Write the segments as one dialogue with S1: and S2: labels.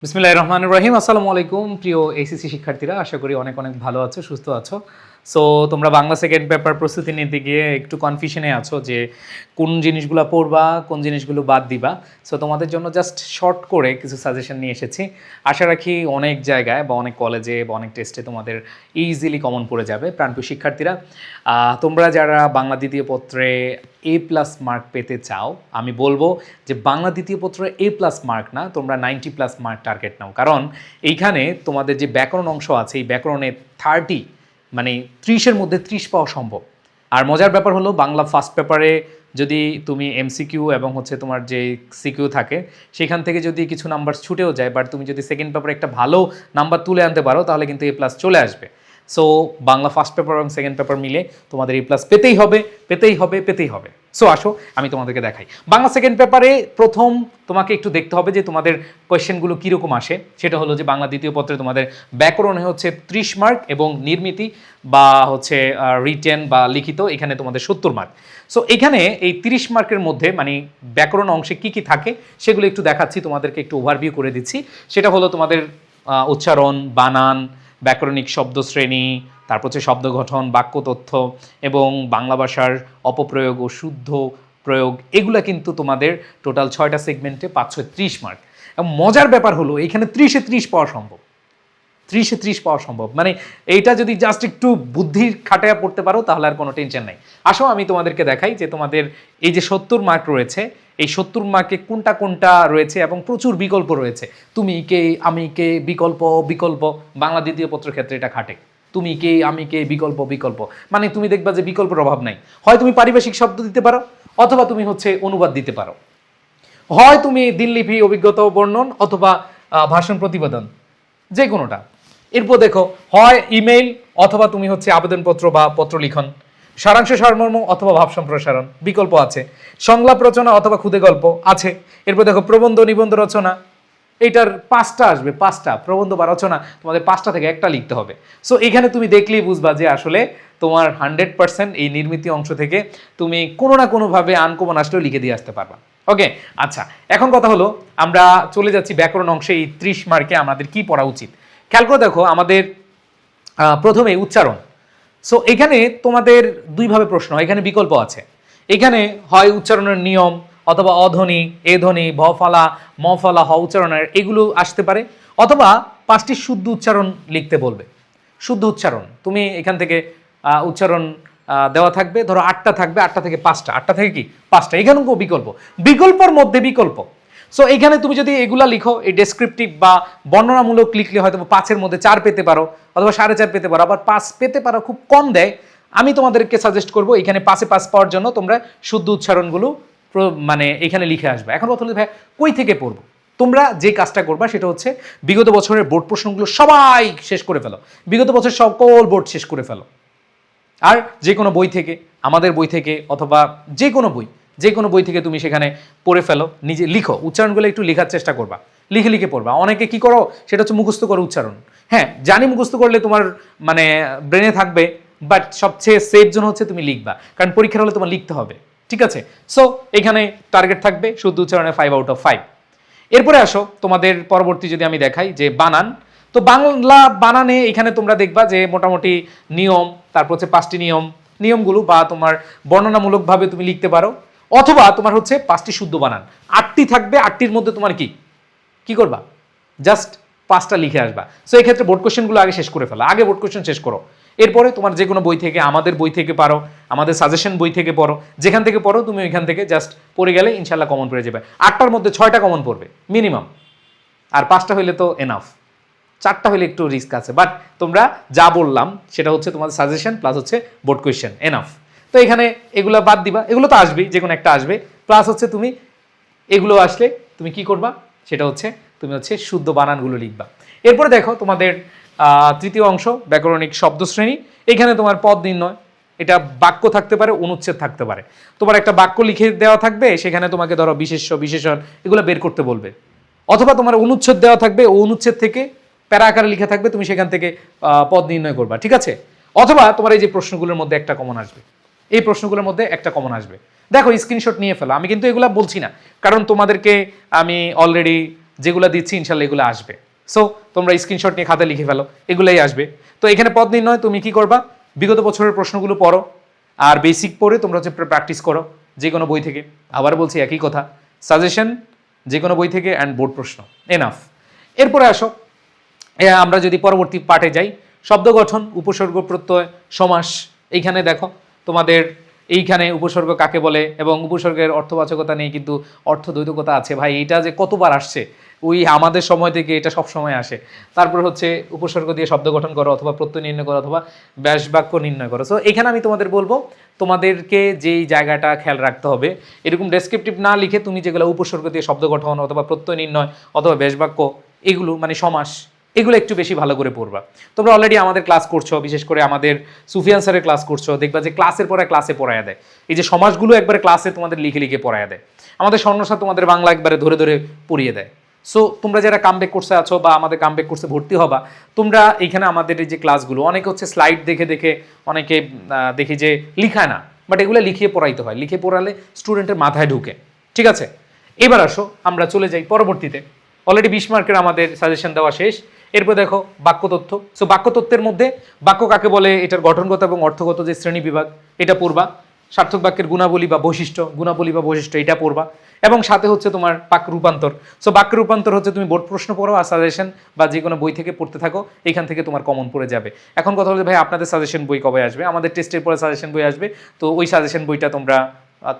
S1: বিসমিল্লাহির রহমানির রহিম। আসসালামু আলাইকুম প্রিয় এইচএসসি শিক্ষার্থীরা, আশা করি অনেক অনেক ভালো আছো, সুস্থ আছো। সো তোমরা বাংলা সেকেন্ড পেপার প্রস্তুতি নিতে গিয়ে একটু কনফিউশনে আছো যে কোন জিনিসগুলো পড়বা, কোন জিনিসগুলো বাদ দিবা। সো তোমাদের জন্য জাস্ট শর্ট করে কিছু সাজেশন নিয়ে এসেছি। আশা রাখি অনেক জায়গায় বা অনেক কলেজে বা অনেক টেস্টে তোমাদের ইজিলি কমন পড়ে যাবে। প্রাণপ্রিয় শিক্ষার্থীরা, তোমরা যারা বাংলা দ্বিতীয় পত্রে A+ মার্ক পেতে চাও, আমি বলবো যে বাংলা দ্বিতীয় পত্রে A+ মার্ক না, তোমরা 90+ মার্ক টার্গেট নাও। কারণ এইখানে তোমাদের যে ব্যাকরণ অংশ আছে, এই ব্যাকরণে 30 মানে 30-এর মধ্যে 30 পাওয়া সম্ভব। আর মজার ব্যাপার হলো, বাংলা ফার্স্ট পেপারে যদি তুমি MCQ এবং তোমার যে সিকিউ থাকে, সেখান থেকে যদি কিছু নাম্বার ছুটেও যায়, বাট তুমি যদি সেকেন্ড পেপারে একটা ভালো নাম্বার তুলে আনতে পারো, তাহলে কিন্তু A+ চলে আসবে। সো বাংলা ফার্স্ট পেপার এবং সেকেন্ড পেপার মিলে তোমাদের A+ পেতেই হবে, পেতেই হবে, পেতেই হবে। সো আসো আমি তোমাদেরকে দেখাই। বাংলা সেকেন্ড পেপারে প্রথম তোমাকে একটু দেখতে হবে যে তোমাদের কোয়েশ্চেনগুলো কীরকম আসে। সেটা হলো যে বাংলা দ্বিতীয় পত্রে তোমাদের ব্যাকরণে 30 মার্ক এবং নির্মিতি বা রিটেন বা লিখিত এখানে তোমাদের 70 মার্ক। সো এখানে এই 30 মার্কের মধ্যে মানে ব্যাকরণ অংশে কি কি থাকে সেগুলো একটু দেখাচ্ছি, তোমাদেরকে একটু ওভারভিউ করে দিচ্ছি। সেটা হলো তোমাদের উচ্চারণ, বানান, ব্যাকরণিক শব্দশ্রেণী, তারপর হচ্ছে শব্দ গঠন, বাক্য তথ্য এবং বাংলা ভাষার অপপ্রয়োগ ও শুদ্ধ প্রয়োগ। এগুলা কিন্তু তোমাদের টোটাল 6টা সেগমেন্টে 530 মার্ক। এবং মজার ব্যাপার হলো এখানে 30-এ 30 পাওয়া সম্ভব, 30-এ 30 পাওয়া সম্ভব। মানে এইটা যদি জাস্ট একটু বুদ্ধির খাটায়া পড়তে পারো তাহলে আর কোনো টেনশন নাই। আসো আমি তোমাদেরকে দেখাই যে তোমাদের এই যে 70 মার্ক রয়েছে, এই 70 মার্কে কোনটা কোনটা রয়েছে এবং প্রচুর বিকল্প রয়েছে। তুমি কে, আমি কে, বিকল্প, বিকল্প। বাংলা দ্বিতীয় পত্রের ক্ষেত্রে এটা খাটে। তুমি কে, আমি কে, বিকল্প, বিকল্প। মানে তুমি দেখবা যে বিকল্পের অভাব নাই। হয় তুমি পারিভাষিক শব্দ দিতে পারো, অথবা তুমি অনুবাদ দিতে পারো, হয় তুমি দিনলিপি, অভিজ্ঞতা বর্ণন, অথবা ভাষণ প্রতিবেদন, যে কোনোটা। এরপর দেখো, হয় ইমেইল, অথবা তুমি আবেদনপত্র বা পত্র লিখন, সারাংশ সারমর্ম অথবা ভাব সম্প্রসারণ, বিকল্প আছে। সংলাপ রচনা অথবা খুদে গল্প আছে। এরপর দেখো প্রবন্ধ, নিবন্ধ রচনা, এইটার 5টা আসবে, 5টা প্রবন্ধ বা রচনা, তোমাদের 5টা থেকে একটা লিখতে হবে। সো এখানে তুমি দেখলেই বুঝবা যে আসলে তোমার 100% এই নির্মিতি অংশ থেকে তুমি কোনো না কোনোভাবে আনকমন আসলেও লিখে দিয়ে আসতে পারবা। ওকে, আচ্ছা, এখন কথা হলো আমরা চলে যাচ্ছি ব্যাকরণ অংশে। এই 30 মার্কে আমাদের কি পড়া উচিত খেয়াল করে দেখো। আমাদের প্রথমে উচ্চারণ। সো এখানে তোমাদের দুইভাবে প্রশ্ন, এখানে বিকল্প আছে। এখানে হয় উচ্চারণের নিয়ম, অথবা অধ্বনি, এ ধ্বনি, ভ ফলা, ম ফলা, হ উচ্চারণের এগুলো আসতে পারে, অথবা 5টি শুদ্ধ উচ্চারণ লিখতে বলবে। শুদ্ধ উচ্চারণ তুমি এখান থেকে উচ্চারণ দেওয়া থাকবে, ধরো 8টা থাকবে, 8টা থেকে 5টা, 8টা থেকে কি 5টা। এখানেও বিকল্প, বিকল্পর মধ্যে বিকল্প। সো এখানে তুমি যদি এগুলা লিখো, এই ডেসক্রিপটিভ বা বর্ণনামূলক লিখলে হয়তো 5-এর মধ্যে 4 পেতে পারো, অথবা 4.5 পেতে পারো, আবার 5 পেতে পারো, খুব কম দেয়। আমি তোমাদেরকে সাজেস্ট করবো এখানে 5-এ 5 পাওয়ার জন্য তোমরা শুদ্ধ উচ্চারণগুলো মানে এখানে লিখে আসবে। এখন কথা হলো ভাই কই থেকে পড়বো। তোমরা যে কাজটা করবা সেটা হচ্ছে বিগত বছরের বোর্ড প্রশ্নগুলো সবাই শেষ করে ফেলো, বিগত বছর সকল বোর্ড শেষ করে ফেলো। আর যে কোনো বই থেকে, আমাদের বই থেকে, অথবা যে কোনো বই থেকে তুমি সেখানে পড়ে ফেলো, নিজে লিখো, উচ্চারণগুলো একটু লেখার চেষ্টা করবা, লিখে লিখে পড়বা। অনেকে কি করো, সেটা হচ্ছে মুখস্থ করো উচ্চারণ। হ্যাঁ জানি মুখস্থ করলে তোমার মানে ব্রেনে থাকবে, বাট সবচেয়ে সেফ জোন হচ্ছে তুমি লিখবা, কারণ পরীক্ষার হলে তোমার লিখতে হবে। ঠিক আছে, সো এখানে টার্গেট থাকবে শুদ্ধ উচ্চারণে 5/5। এরপরে আসো তোমাদের পরবর্তী যদি আমি দেখাই যে বানান। তো বাংলা বানানে এখানে তোমরা দেখবা যে মোটামুটি নিয়ম, তারপর 5টি নিয়মগুলো বা তোমার বর্ণনামূলকভাবে তুমি লিখতে পারো, অথবা তোমার 5টি শুদ্ধ বানান। 8টি থাকবে, 8টির মধ্যে তোমার কি করবা, জাস্ট 5টা লিখে আসবা। সো এই ক্ষেত্রে বোর্ড কোশ্চেনগুলো আগে শেষ করে ফেলো, আগে বোর্ড কোশ্চেন শেষ করো। এরপরে তোমার যে কোনো বই থেকে, আমাদের বই থেকে পারো, আমাদের সাজেশন বই থেকে পড়ো, যেখান থেকে পড়ো তুমি ওইখান থেকে জাস্ট পড়ে গেলে ইনশাল্লাহ কমন পড়ে যাবে। 8টার মধ্যে 6টা কমন পড়বে মিনিমাম, আর 5টা হইলে তো এনাফ। 4টা হইলে একটু রিস্ক আছে, বাট তোমরা যা বললাম সেটা তোমাদের suggestion plus board question enough. তো এখানে এগুলো বাদ দিবা, এগুলো তো আসবেই, যে কোনো একটা আসবে, প্লাস তুমি এগুলো আসলে তুমি কি করবা, সেটা তুমি শুদ্ধ বানানগুলো লিখবা। এরপরে দেখো তোমাদের তৃতীয় অংশ ব্যাকরণিক শব্দশ্রেণী। এখানে তোমার পদ নির্ণয়, এটা বাক্য থাকতে পারে, অনুচ্ছেদ থাকতে পারে। তোমার একটা বাক্য লিখে দেওয়া থাকবে, সেখানে তোমাকে ধরো বিশেষ্য, বিশেষণ এগুলো বের করতে বলবে, অথবা তোমার অনুচ্ছেদ দেওয়া থাকবে, ও অনুচ্ছেদ থেকে প্যারা আকারে লিখে থাকবে, তুমি সেখান থেকে পদ নির্ণয় করবা। ঠিক আছে, অথবা তোমার এই যে প্রশ্নগুলোর মধ্যে একটা কমন আসবে, এই প্রশ্নগুলোর মধ্যে একটা কমন আসবে। দেখো স্ক্রিনশট নিয়ে ফেলো, আমি কিন্তু এগুলা বলছি না, কারণ তোমাদেরকে আমি অলরেডি যেগুলো দিচ্ছি ইনশাল্লাহ এগুলো আসবে। সো তোমরা স্ক্রিনশট নিয়ে খাতা লিখে ফেলো, এগুলাই আসবে। তো এখানে পদ নির্ণয় তুমি কি করবা, বিগত বছরের প্রশ্নগুলো পড়ো, আর বেসিক পড়ে তোমরা হচ্ছে প্র্যাকটিস করো যে কোনো বই থেকে। আবার বলছি একই কথা, সাজেশন যে কোনো বই থেকে অ্যান্ড বোর্ড প্রশ্ন, এনাফ। এরপরে আসো আমরা যদি পরবর্তী পার্টে যাই, শব্দ গঠন, উপসর্গ, প্রত্যয়, সমাস। এইখানে দেখো তোমাদের এইখানে উপসর্গ কাকে বলে এবং উপসর্গের অর্থবাচকতা নিয়ে কিন্তু অর্থদ্বৈতকতা আছে। ভাই এটা যে কতবার আসছে, ওই আমাদের সময় থেকে এটা সব সময় আসে। তারপর হচ্ছে উপসর্গ দিয়ে শব্দ গঠন করো অথবা প্রত্যয় নির্ণয় করো অথবা ব্যাস বাক্য নির্ণয় করো। সো এখানে আমি তোমাদের বলবো তোমাদেরকে যেই জায়গাটা খেয়াল রাখতে হবে, এরকম ডেসক্রিপটিভ না লিখে তুমি যেগুলো উপসর্গ দিয়ে শব্দ গঠন অথবা প্রত্যয় নির্ণয় অথবা ব্যাস বাক্য, এগুলো মানে সমাস, এগুলো একটু বেশি ভালো করে পড়বা। তোমরা অলরেডি আমাদের ক্লাস করছো, বিশেষ করে আমাদের সুফিয়ান স্যারের ক্লাস করছো, দেখবা যে ক্লাসের পরে ক্লাসে পড়ায় দেয়। এই যে সমাজগুলো একবারে ক্লাসে তোমাদের লিখে লিখে পড়ায় দেয়। আমাদের স্বর্ণসার তোমাদের বাংলা একবারে ধরে ধরে পড়িয়ে দেয়। সো তোমরা যারা কামব্যাক কোর্সে আছো বা আমাদের কামব্যাক কোর্সে ভর্তি হবা, তোমরা এইখানে আমাদের এই যে ক্লাসগুলো অনেকে হচ্ছে স্লাইড দেখে দেখে অনেকে দেখি যে লিখায় না, বাট এগুলো লিখিয়ে পড়াইতে হয়, লিখে পড়ালে স্টুডেন্টের মাথায় ঢুকে। ঠিক আছে, এবার আসো আমরা চলে যাই পরবর্তীতে। অলরেডি 20 মার্কের আমাদের সাজেশন দেওয়া শেষ। এরপর দেখো বাক্য তথ্য। সো বাক্য তথ্যের মধ্যে বাক্য কাকে বলে, এটার গঠনগত এবং অর্থগত যে শ্রেণী বিভাগ এটা পড়বা। সার্থক বাক্যের গুণাবলী বা বৈশিষ্ট্য এটা পড়বা। এবং সাথে হচ্ছে তোমার বাক্য রূপান্তর। সো বাক্য রূপান্তর হচ্ছে তুমি বোর্ড প্রশ্ন পড়ো আর সাজেশন বা যে কোনো বই থেকে পড়তে থাকো, এখান থেকে তোমার কমন পড়ে যাবে। এখন কথা হচ্ছে ভাই আপনাদের সাজেশন বই কবে আসবে? আমাদের টেস্টের পরে সাজেশন বই আসবে। তো ওই সাজেশন বইটা তোমরা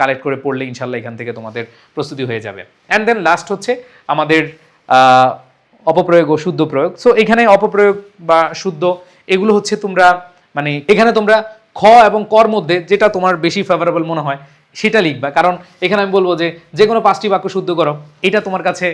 S1: কালেক্ট করে পড়লে ইনশাল্লাহ এখান থেকে তোমাদের প্রস্তুতি হয়ে যাবে। অ্যান্ড দেন লাস্ট হচ্ছে আমাদের অপপ্রয়োগ ও শুদ্ধ প্রয়োগ। সো এখানে অপপ্রয়োগ বা শুদ্ধ এগুলো হচ্ছে তোমরা মানে এখানে তোমরা খ এবং কর মধ্যে যেটা তোমার বেশি ফেভারেবল মনে হয় সেটা লিখবা। কারণ এখানে আমি বলবো যে কোনো 5টি বাক্য শুদ্ধ করো, এটা তোমার কাছে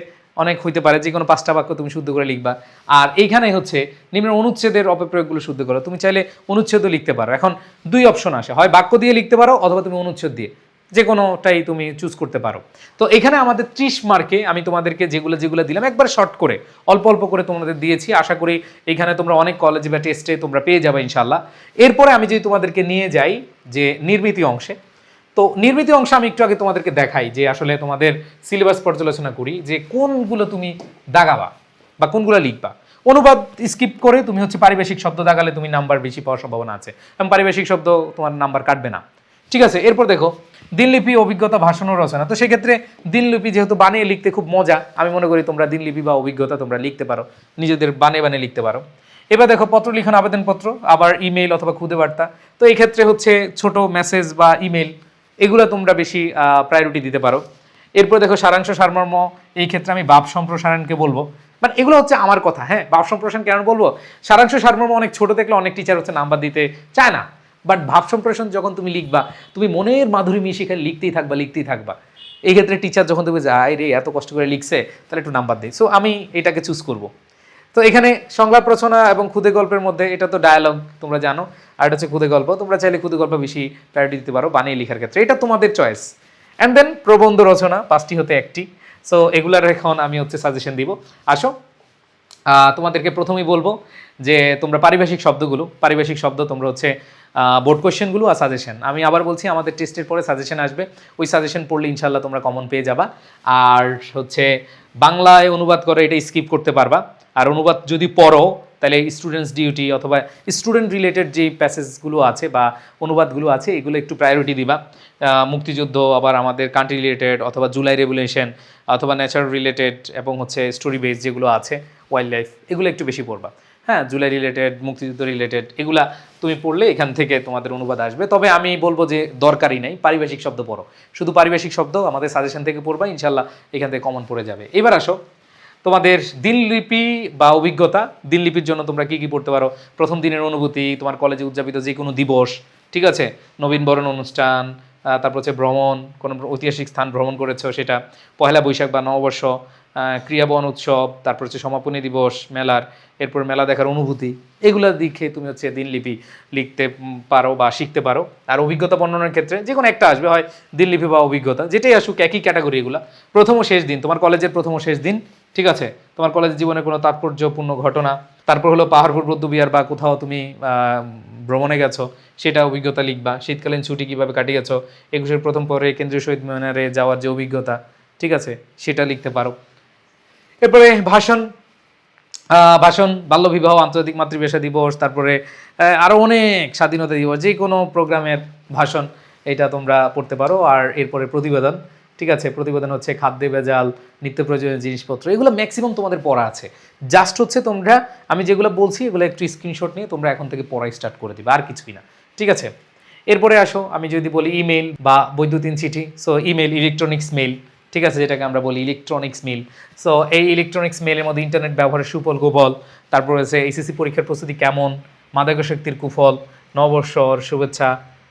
S1: অনেক হইতে পারে, যে কোনো 5টা বাক্য তুমি শুদ্ধ করে লিখবা। আর এইখানে হচ্ছে নিম্ন অনুচ্ছেদের অপপ্রয়োগগুলো শুদ্ধ করো। তুমি চাইলে অনুচ্ছেদও লিখতে পারো। এখন 2 অপশন আসে, হয় বাক্য দিয়ে লিখতে পারো অথবা তুমি অনুচ্ছেদ দিয়ে, যে কোনোটাই তুমি চুজ করতে পারো। তো এখানে আমাদের 30 মার্কে আমি তোমাদেরকে যেগুলো দিলাম একবার শর্ট করে অল্প অল্প করে তোমাদের দিয়েছি। আশা করি এখানে তোমরা অনেক কলেজে বা টেস্টে তোমরা পেয়ে যাবে ইনশাল্লাহ। এরপরে আমি যদি তোমাদেরকে নিয়ে যাই যে নির্মিতি অংশে, তো নির্মিতি অংশে আমি একটু আগে তোমাদেরকে দেখাই যে আসলে তোমাদের সিলেবাস পর্যালোচনা করি যে কোনগুলো তুমি দাগাবা বা কোনগুলো লিখবা। অনুবাদ স্কিপ করে তুমি হচ্ছে পারিভাষিক শব্দ দাগালে তুমি নাম্বার বেশি পাওয়ার সম্ভাবনা আছে, এবং পারিভাষিক শব্দ তোমার নাম্বার কাটবে না। ঠিক আছে, এরপর দেখো দিনলিপি, অভিজ্ঞতা, ভাষণ ও রচনা। তো সেক্ষেত্রে দিনলিপি যেহেতু বানিয়ে লিখতে খুব মজা, আমি মনে করি তোমরা দিনলিপি বা অভিজ্ঞতা তোমরা লিখতে পারো, নিজেদের বানিয়ে লিখতে পারো। এবার দেখো পত্র লিখন, আবেদনপত্র, আবার ইমেল অথবা খুদে বার্তা। তো এই ক্ষেত্রে হচ্ছে ছোট মেসেজ বা ইমেল এগুলো তোমরা বেশি প্রায়োরিটি দিতে পারো। এরপর দেখো সারাংশ সারমর্ম, এই ক্ষেত্রে আমি ভাব সম্প্রসারণকে বলবো। বাট এগুলো হচ্ছে আমার কথা, হ্যাঁ। ভাব সম্প্রসারণ কেন বলবো, সারাংশ সারমর্ম অনেক ছোট দেখলে অনেক টিচার হচ্ছে নাম্বার দিতে চায় না। বাট ভাব সম্প্রসারণ যখন তুমি লিখবা, তুমি মনের মাধুরী মিশিয়ে সেখানে লিখতেই থাকবা। এই ক্ষেত্রে টিচার যখন তুমি যায় রে এত কষ্ট করে লিখছে, তাহলে একটু নাম্বার দিই। সো আমি এটাকে চুজ করব। তো এখানে সংলাপ রচনা এবং খুদে গল্পের মধ্যে এটা তো ডায়ালগ তোমরা জানো, আর এটা হচ্ছে খুদে গল্প। তোমরা চাইলে খুদে গল্প বেশি প্রায়োরিটি দিতে পারো বানিয়ে লেখার ক্ষেত্রে, এটা তোমাদের চয়েস। অ্যান্ড দেন প্রবন্ধ রচনা, 5টি হতে 1টি। সো এগুলার এখন আমি হচ্ছে সাজেশন দিব। আসো তোমাদেরকে প্রথমেই বলবো যে তোমরা পারিভাষিক শব্দ তোমরা হচ্ছে বোর্ড কোয়েশ্চেনগুলো আর সাজেশন। আমি আবার বলছি আমাদের টেস্টের পরে সাজেশন আসবে, ওই সাজেশন পড়লে ইনশাল্লাহ তোমরা কমন পেয়ে যাবা। আর হচ্ছে বাংলায় অনুবাদ করে এটা স্কিপ করতে পারবা। আর অনুবাদ যদি পড়ো তাহলে স্টুডেন্টস ডিউটি অথবা স্টুডেন্ট রিলেটেড যে প্যাসেজগুলো আছে বা অনুবাদগুলো আছে এগুলো একটু প্রায়োরিটি দিবা। মুক্তিযুদ্ধ, আবার আমাদের কান্ট্রি রিলেটেড অথবা জুলাই রেভলিউশন অথবা নেচার রিলেটেড এবং হচ্ছে স্টোরি বেস যেগুলো আছে, ওয়াইল্ড লাইফ, এগুলো একটু বেশি পড়বা। হ্যাঁ, জুলাই রিলেটেড, মুক্তিযুদ্ধ রিলেটেড এগুলা তুমি পড়লে এখান থেকে তোমাদের অনুবাদ আসবে। তবে আমি বলবো যে দরকারই নেই, পারিভাষিক শব্দ পড়ো, শুধু পারিভাষিক শব্দ আমাদের সাজেশন থেকে পড়বা, ইনশাল্লাহ এখান থেকে কমন পড়ে যাবে। এবার আসো তোমাদের দিনলিপি বা অভিজ্ঞতা। দিনলিপির জন্য তোমরা কি পড়তে পারো, প্রথম দিনের অনুভূতি, তোমার কলেজে উদযাপিত যে কোনো দিবস, ঠিক আছে, নবীনবরণ অনুষ্ঠান, তারপর হচ্ছে ভ্রমণ, কোনো ঐতিহাসিক স্থান ভ্রমণ করেছো সেটা, পহেলা বৈশাখ বা নববর্ষ, ক্রিয়াবন উৎসব, তারপর হচ্ছে সমাপনী দিবস মেলার, এরপর মেলা দেখার অনুভূতি, এগুলো দিকে তুমি হচ্ছে দিনলিপি লিখতে পারো বা শিখতে পারো। আর অভিজ্ঞতা বর্ণনার ক্ষেত্রে যে কোনো একটা আসবে, হয় দিনলিপি বা অভিজ্ঞতা, যেটাই আসুক একই ক্যাটাগরি এগুলো। প্রথম ও শেষ দিন, তোমার কলেজের প্রথম ও শেষ দিন, ঠিক আছে, তোমার কলেজের জীবনে কোনো তাৎপর্যপূর্ণ ঘটনা, তারপর হলো পাহাড়পুর বৌদ্ধবিহার বা কোথাও তুমি ভ্রমণে গেছো সেটা অভিজ্ঞতা লিখবা। শীতকালীন ছুটি কীভাবে কাটিয়েছো, 21-এর প্রথম পরে কেন্দ্রীয় শহীদ মিনারে যাওয়ার যে অভিজ্ঞতা, ঠিক আছে, সেটা লিখতে পারো। এরপরে ভাষণ, ভাষণ, বাল্যবিবাহ, আন্তর্জাতিক মাতৃভাষা দিবস, তারপরে আরও অনেক স্বাধীনতা দিবস, যে কোনো প্রোগ্রামের ভাষণ এটা তোমরা পড়তে পারো। আর এরপরে প্রতিবেদন, ঠিক আছে, প্রতিবেদন হচ্ছে খাদ্যে ভেজাল, নিত্য প্রয়োজনীয় জিনিসপত্র, এগুলো ম্যাক্সিমাম তোমাদের পড়া আছে। জাস্ট হচ্ছে তোমরা আমি যেগুলো বলছি এগুলো একটু স্ক্রিনশট নিয়ে তোমরা এখন থেকে পড়া স্টার্ট করে দিবে, আর কিছুই না, ঠিক আছে। এরপরে আসো আমি যদি বলি ইমেল বা বৈদ্যুতিন চিঠি, সো ইমেল ইলেকট্রনিক্স মেল, ঠিক আছে, যেটাকে আমরা বলি ইলেকট্রনিক্স মেল। সো এই ইলেকট্রনিক্স মেলের মধ্যে ইন্টারনেট ব্যবহারের সুফল কুফল, তারপর হচ্ছে এইচএসসি পরীক্ষার প্রস্তুতি কেমন, মাদকাসক্তির কুফল, নববর্ষর শুভেচ্ছা,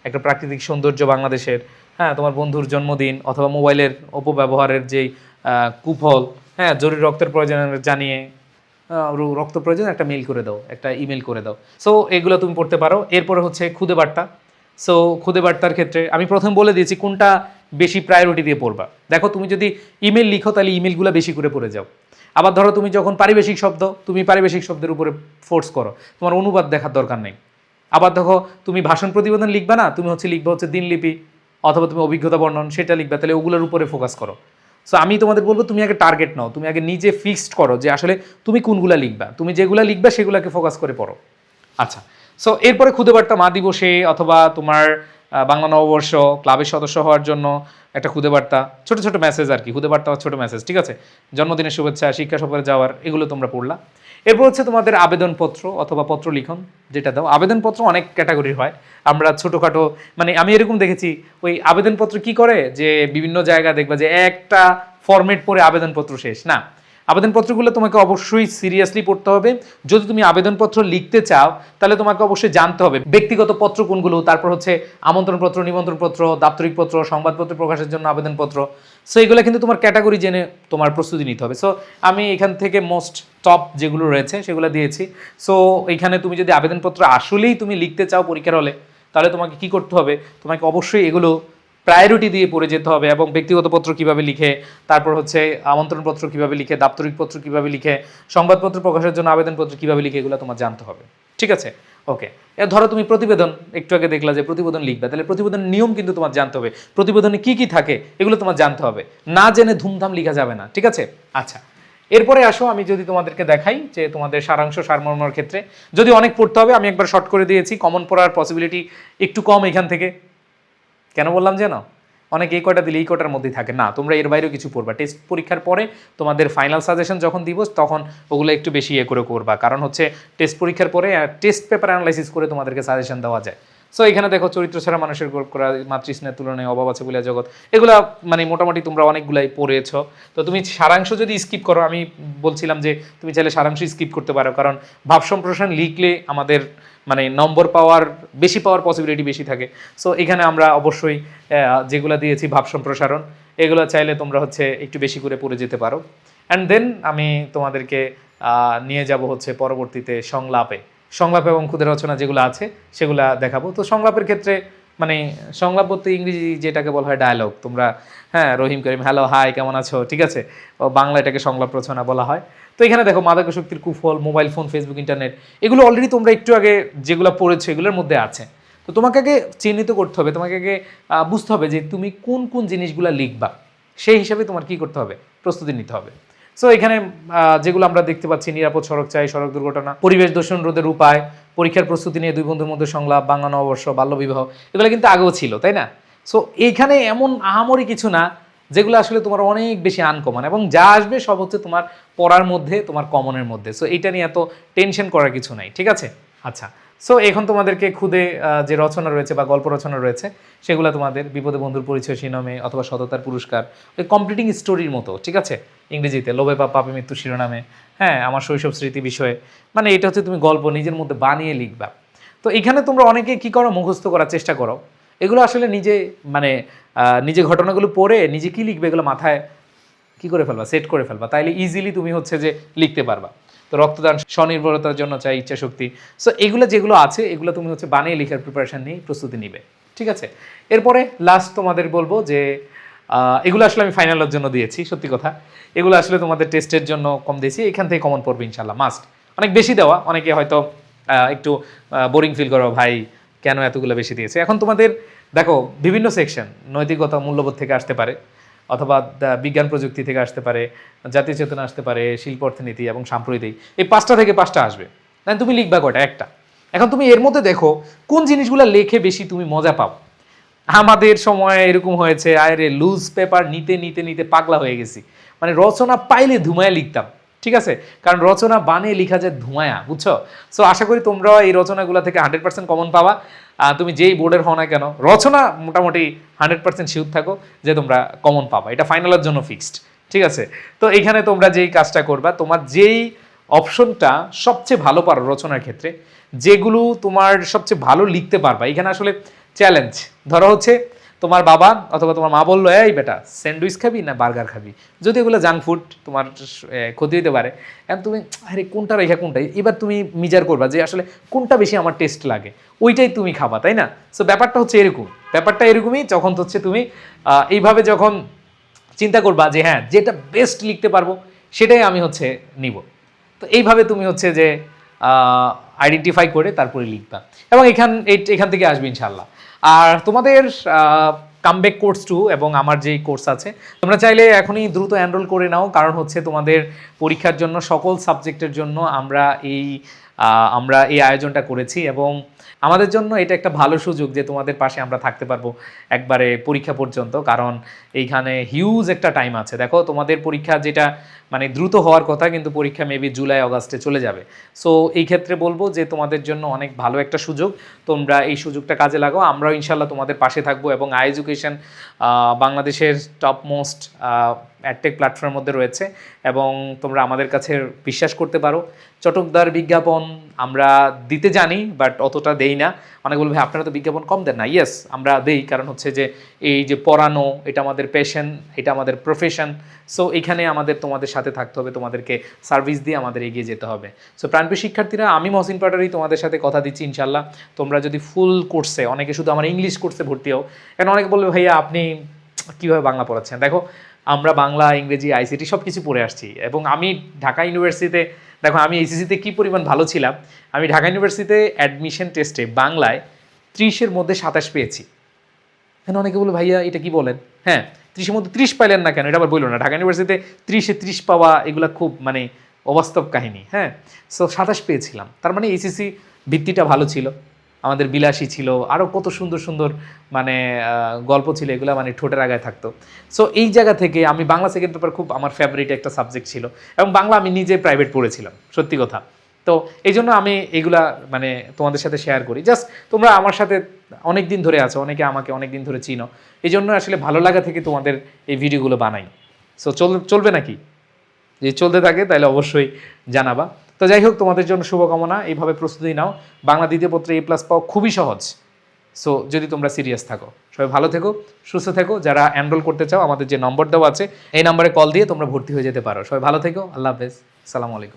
S1: একটা প্রাকৃতিক সৌন্দর্য বাংলাদেশের, হ্যাঁ, তোমার বন্ধুর জন্মদিন অথবা মোবাইলের অপব্যবহারের যেই কুফল, হ্যাঁ, জরুরি রক্তের প্রয়োজন জানিয়ে রক্ত প্রয়োজন একটা মেল করে দাও, একটা ইমেল করে দাও। সো এগুলো তুমি পড়তে পারো। এরপরে হচ্ছে খুদে বার্তা। সো খুদে বার্তার ক্ষেত্রে আমি প্রথম বলে দিয়েছি কোনটা বেশি প্রায়োরিটি দিয়ে পড়বা। দেখো তুমি যদি ইমেল লিখো তাহলে ইমেলগুলো বেশি করে পড়ে যাও। আবার ধরো তুমি যখন পারিবেশিক শব্দ, তুমি পারিবেশিক শব্দের উপরে ফোর্স করো, তোমার অনুবাদ দেখার দরকার নেই। আবার দেখো তুমি ভাষণ প্রতিবেদন লিখবা না, তুমি হচ্ছে লিখবা হচ্ছে দিনলিপি অথবা তুমি অভিজ্ঞতা বর্ণন সেটা লিখবা, তাহলে ওগুলোর উপরে ফোকাস করো। সো আমি তোমাদের বলবো তুমি আগে টার্গেট নাও, তুমি আগে নিজে ফিক্সড করো যে আসলে তুমি কোনগুলা লিখবা, তুমি যেগুলা লিখবা সেগুলোকে ফোকাস করে পড়ো। আচ্ছা, সো এরপরে খুদে বার্তা মা দিবসে অথবা তোমার বাংলা নববর্ষ, ক্লাবের সদস্য হওয়ার জন্য একটা খুদে বার্তা, ছোটো ছোটো মেসেজ আর কি, খুদে বার্তা ছোটো মেসেজ, ঠিক আছে, জন্মদিনের শুভেচ্ছা, শিক্ষা সফরে যাওয়ার, এগুলো তোমরা পড়লা। এরপর হচ্ছে তোমাদের আবেদনপত্র অথবা পত্র লিখন যেটা দাও। আবেদনপত্র অনেক ক্যাটাগরির হয়, আমরা ছোটোখাটো মানে আমি এরকম দেখেছি ওই আবেদনপত্র কি করে যে বিভিন্ন জায়গায় দেখবা যে একটা ফরম্যাট পরে আবেদনপত্র শেষ না। আবেদনপত্রগুলো তোমাকে অবশ্যই সিরিয়াসলি পড়তে হবে। যদি তুমি আবেদনপত্র লিখতে চাও তাহলে তোমাকে অবশ্যই জানতে হবে ব্যক্তিগত পত্র কোনগুলো, তারপর হচ্ছে আমন্ত্রণপত্র, নিমন্ত্রণপত্র, দাপ্তরিক পত্র, সংবাদপত্র প্রকাশের জন্য আবেদনপত্র। সো এগুলো কিন্তু তোমার ক্যাটাগরি জেনে তোমার প্রস্তুতি নিতে হবে। সো আমি এখান থেকে মোস্ট টপ যেগুলো রয়েছে সেগুলো দিয়েছি। সো এইখানে তুমি যদি আবেদনপত্র আসলেই তুমি লিখতে চাও পরীক্ষার হলে, তাহলে তোমাকে কি করতে হবে, তোমাকে অবশ্যই এগুলো প্রায়োরিটি দিয়ে পড়ে যেতে হবে। এবং ব্যক্তিগত পত্র কিভাবে লিখে, তারপর হচ্ছে আমন্ত্রণপত্র কিভাবে লিখে, দাপ্তরিক পত্র কিভাবে লিখে, সংবাদপত্র প্রকাশের জন্য আবেদনপত্র কিভাবে লিখে, এগুলো তোমার জানতে হবে, ঠিক আছে। ওকে, ধরো তুমি প্রতিবেদন একটু আগে দেখলা যে প্রতিবেদন লিখবে, তাহলে প্রতিবেদনের নিয়ম কিন্তু তোমার জানতে হবে, প্রতিবেদনে কি কি থাকে এগুলো তোমার জানতে হবে, না জেনে ধুমধাম লিখা যাবে না, ঠিক আছে। আচ্ছা, এরপরে আসো আমি যদি তোমাদেরকে দেখাই যে তোমাদের সারাংশ সারমর্মর ক্ষেত্রে যদি অনেক পড়তে হবে, আমি একবার শর্ট করে দিয়েছি, কমন পড়ার পসিবিলিটি একটু কম এখান থেকে। কেন বললাম যেন অনেক এই কয়টা দিলে এই কয়টার মধ্যেই থাকে না, তোমরা এর বাইরেও কিছু পড়বা। টেস্ট পরীক্ষার পরে তোমাদের ফাইনাল সাজেশন যখন দিব তখন ওগুলো একটু বেশি করে করবা, কারণ হচ্ছে টেস্ট পরীক্ষার পরে টেস্ট পেপার অ্যানালাইসিস করে তোমাদেরকে সাজেশন দেওয়া যায়। সো এখানে দেখো চরিত্র ছাড়া মানুষের গল্প করা, মাতৃস্নেহের তুলনায় অভাব আছে বলে জগৎ, এগুলা মানে মোটামুটি তোমরা অনেকগুলাই পড়েছো। তো তুমি সারাংশ যদি স্কিপ করো, আমি বলছিলাম যে তুমি চাইলে সারাংশ স্কিপ করতে পারো, কারণ ভাব সম্প্রসারণ লিখলে আমাদের মানে নম্বর পাওয়ার বেশি পাওয়ার পসিবিলিটি বেশি থাকে। সো এখানে আমরা অবশ্যই যেগুলো দিয়েছি ভাব সম্প্রসারণ, এগুলো চাইলে তোমরা হচ্ছে একটু বেশি করে পড়ে যেতে পারো। অ্যান্ড দেন আমি তোমাদেরকে নিয়ে যাব হচ্ছে পরবর্তীতে সংলাপে, সংলাপ এবং ক্ষুদে রচনা যেগুলো আছে সেগুলা দেখাবো। তো সংলাপের ক্ষেত্রে মানে সংলাপ বলতে ইংরেজি যেটাকে বলা হয় ডায়ালগ, তোমরা হ্যাঁ রহিম করিম হ্যালো হাই কেমন আছো, ঠিক আছে, বাংলা এটাকে সংলাপ রচনা বলা হয়। তো এখানে দেখো মাদকাসক্তির কুফল, মোবাইল ফোন, ফেসবুক, ইন্টারনেট, এগুলো অলরেডি তোমরা একটু আগে যেগুলো পড়েছো এগুলোর মধ্যে আছে। তো তোমাকে আগে চিহ্নিত করতে হবে, তোমাকে আগে বুঝতে হবে যে তুমি কোন কোন জিনিসগুলো লিখবা, সেই হিসাবে তোমার কি করতে হবে, প্রস্তুতি নিতে হবে। সো এখানে যেগুলো আমরা দেখতে পাচ্ছি, নিরাপদ সড়ক চাই, সড়ক দুর্ঘটনা, পরিবেশ দূষণ রোধের উপায়, পরীক্ষার প্রস্তুতি নিয়ে দুই বন্ধুর মধ্যে সংলাপ, বাংলা নববর্ষ, বাল্যবিবাহ, এগুলো কিন্তু আগেও ছিল, তাই না। সো এইখানে এমন আহামরি কিছু না যেগুলো আসলে তোমার অনেক বেশি আনকমন, এবং যা আসবে সব হচ্ছে তোমার পড়ার মধ্যে, তোমার কমনের মধ্যে। সো এইটা নিয়ে এত টেনশন করার কিছু নাই, ঠিক আছে। আচ্ছা, সো এখন তোমাদেরকে খুদে যে রচনা রয়েছে বা গল্প রচনা রয়েছে সেগুলো তোমাদের বিপদে বন্ধুর পরিচয় শিরোনামে অথবা সততার পুরস্কার, ওই কমপ্লিটিং স্টোরির মতো, ঠিক আছে, ইংরেজিতে লোভে পাপ পাপে মৃত্যু শিরোনামে, হ্যাঁ আমার শৈশব স্মৃতি বিষয়ে, মানে এটা হচ্ছে তুমি গল্প নিজের মধ্যে বানিয়ে লিখবা। তো এখানে তোমরা অনেকে কি করো, মুখস্থ করার চেষ্টা করো, এগুলো আসলে নিজে মানে নিজে ঘটনাগুলো পড়ে নিজে কি লিখবে এগুলো মাথায় কি করে ফেলবা, সেট করে ফেলবা, তাইলে ইজিলি তুমি হচ্ছে যে লিখতে পারবা। তো রক্তদান, স্বনির্ভরতার জন্য চাই ইচ্ছা শক্তি, সো এগুলো যেগুলো আছে এগুলো তুমি হচ্ছে বানিয়ে লেখার প্রিপারেশন নিয়ে প্রস্তুতি নিবে, ঠিক আছে। এরপরে লাস্ট তোমাদের বলবো যে এগুলো আসলে আমি ফাইনালের জন্য দিয়েছি, সত্যি কথা, এগুলো আসলে তোমাদের টেস্টের জন্য কম দিয়েছি, এখান থেকে কমন পড়বে ইনশাল্লাহ, মাস্ট। অনেক বেশি দেওয়া, অনেকে হয়তো একটু বোরিং ফিল করো, ভাই কেন এতগুলো বেশি দিয়েছে। এখন তোমাদের দেখো বিভিন্ন সেকশন, নৈতিকতা মূল্যবোধ থেকে আসতে পারে, অথবা বিজ্ঞান প্রযুক্তি থেকে আসতে পারে, জাতীয় চেতনা আসতে পারে, শিল্প অর্থনীতি এবং সাম্প্রতিক, এই 5টা থেকে 5টা আসবে। দেন তুমি লিখবা কয়টা? একটা। এখন তুমি এর মধ্যে দেখো কোন জিনিসগুলো লেখে বেশি তুমি মজা পাও। আমাদের সময় এরকম হয়েছে, আরে লুজ পেপার নিতে নিতে নিতে পাগলা হয়ে গেছি, মানে রচনা পাইলে ধুমায়া লিখতাম, ঠিক আছে, কারণ রচনা বানিয়ে লিখা যায় ধুমায়া, বুঝছো? সো আশা করি তোমরা এই রচনাগুলো থেকে 100% কমন পাবা। তুমি যেই বোর্ডের হও না কেন, রচনা মোটামুটি 100% শিওর থাকো যে তোমরা কমন পাবা, এটা ফাইনালের জন্য ফিক্সড, ঠিক আছে? তো এইখানে তোমরা যেই কাজটা করবা, তোমার যেই অপশনটা সবচেয়ে ভালো পারো রচনার ক্ষেত্রে, যেগুলো তোমার সবচেয়ে ভালো লিখতে পারবা, এখানে আসলে চ্যালেঞ্জ ধরো হচ্ছে তোমার বাবা অথবা তোমার মা বললো এই বেটা স্যান্ডউইচ খাবি না বার্গার খাবি, যদি এগুলো জাঙ্ক ফুড তোমার ক্ষতি হতে পারে, এখন তুমি আরে কোনটা রেখা কোনটা, এবার তুমি মিজার করবা যে আসলে কোনটা বেশি আমার টেস্ট লাগে, ওইটাই তুমি খাবা, তাই না? সো ব্যাপারটা হচ্ছে এরকম, ব্যাপারটা এরকমই যখন হচ্ছে তুমি এইভাবে যখন চিন্তা করবা যে হ্যাঁ যেটা বেস্ট লিখতে পারবো সেটাই আমি হচ্ছে নিব, তো এইভাবে তুমি হচ্ছে যে আইডেন্টিফাই করে তারপরে লিখবা, এবং এখান থেকে আসবে ইনশাল্লাহ। আর তোমাদের কামব্যাক কোর্স 2 এবং আমার যেই কোর্স আছে, তোমরা চাইলে এখনই দ্রুত এনরোল করে নাও, কারণ হচ্ছে তোমাদের পরীক্ষার জন্য সকল সাবজেক্টের জন্য আমরা এই আয়োজনটা করেছি, এবং আমাদের জন্য এটা একটা ভালো সুযোগ যে তোমাদের পাশে আমরা থাকতে পারবো একবারে পরীক্ষা পর্যন্ত, কারণ এইখানে হিউজ একটা টাইম আছে। দেখো তোমাদের পরীক্ষা যেটা মানে দ্রুত হওয়ার কথা, কিন্তু পরীক্ষা মেবি জুলাই আগস্টে চলে যাবে। সো এই ক্ষেত্রে বলবো যে তোমাদের জন্য অনেক ভালো একটা সুযোগ, তোমরা এই সুযোগটা কাজে লাগাও। আমরাও ইনশাল্লাহ তোমাদের পাশে থাকবো, এবং আই এডুকেশন বাংলাদেশের টপ মোস্ট অ্যাডটেক প্ল্যাটফর্মের মধ্যে রয়েছে, এবং তোমরা আমাদের কাছে বিশ্বাস করতে পারো। চটকদার বিজ্ঞাপন আমরা দিতে জানি, বাট অতটা দেই না। অনেক বলবে আপনারা তো বিজ্ঞাপন কম দেন না। ইয়েস, আমরা দেই, কারণ হচ্ছে যে এই যে পড়ানো, এটা আমাদের প্যাশন, এটা আমাদের প্রফেশন। সো এখানে আমাদের তোমাদের সাথে থাকতে হবে, তোমাদেরকে সার্ভিস দিয়ে আমাদের এগিয়ে যেতে হবে। সো প্রাণপ্রিয় শিক্ষার্থীরা, আমি মহসিন পাটারি তোমাদের সাথে কথা দিচ্ছি ইনশাল্লাহ, তোমরা যদি ফুল কোর্সে, অনেকে শুধু আমার ইংলিশ কোর্সে ভর্তি হও, কারণ অনেকে বলবে ভাইয়া আপনি কীভাবে বাংলা পড়াচ্ছেন। দেখো আমরা বাংলা, ইংরেজি, আইসিটি সব কিছু পড়ে আসছি, এবং আমি ঢাকা ইউনিভার্সিটিতে, দেখো আমি এইচএসসিতে কী পরিমাণ ভালো ছিলাম, আমি ঢাকা ইউনিভার্সিটিতে অ্যাডমিশন টেস্টে বাংলায় 30-এর মধ্যে 27 পেয়েছি। হ্যাঁ, অনেকে বলো ভাইয়া এটা কি বলেন, হ্যাঁ 30-এর মধ্যে 30 পাইলেন না কেন, এটা আবার বললো না। ঢাকা ইউনিভার্সিটিতে 30-এ 30 পাওয়া এগুলো খুব মানে অবাস্তব কাহিনী। হ্যাঁ, সো 27 পেয়েছিলাম, তার মানে এইচএসসি ভিত্তিটা ভালো ছিল, আমাদের বিলাসী ছিল, আরও কত সুন্দর সুন্দর মানে গল্প ছিল, এগুলো মানে ঠোঁটের আগায় থাকতো। সো এই জায়গা থেকে আমি বাংলা সেকেন্ড পেপার খুব আমার ফেভারিট একটা সাবজেক্ট ছিল, এবং বাংলা আমি নিজে প্রাইভেট পড়েছিলাম, সত্যি কথা। তো এই জন্য আমি এগুলা মানে তোমাদের সাথে শেয়ার করি। জাস্ট তোমরা আমার সাথে অনেক দিন ধরে আছো, অনেকে আমাকে অনেক দিন ধরে চিনো, এই জন্য আসলে ভালো লাগা থেকে তোমাদের এই ভিডিওগুলো বানাই। সো চলবে নাকি? যদি চলতে থাকে তাহলে অবশ্যই জানাবা। তো যাই হোক, তোমাদের জন্য শুভকামনা, এইভাবে প্রস্তুতি নাও। বাংলা দ্বিতীয় পত্রে A+ পাওয়া খুবই সহজ, সো যদি তোমরা সিরিয়াস থাকো। সবাই ভালো থেকো, সুস্থ থেকো। যারা এনরোল করতে চাও, আমাদের যে নম্বর দেওয়া আছে এই নম্বরে কল দিয়ে তোমরা ভর্তি হয়ে যেতে পারো। সবাই ভালো থেকো, আল্লাহ হাফেজ, আসসালামু আলাইকুম।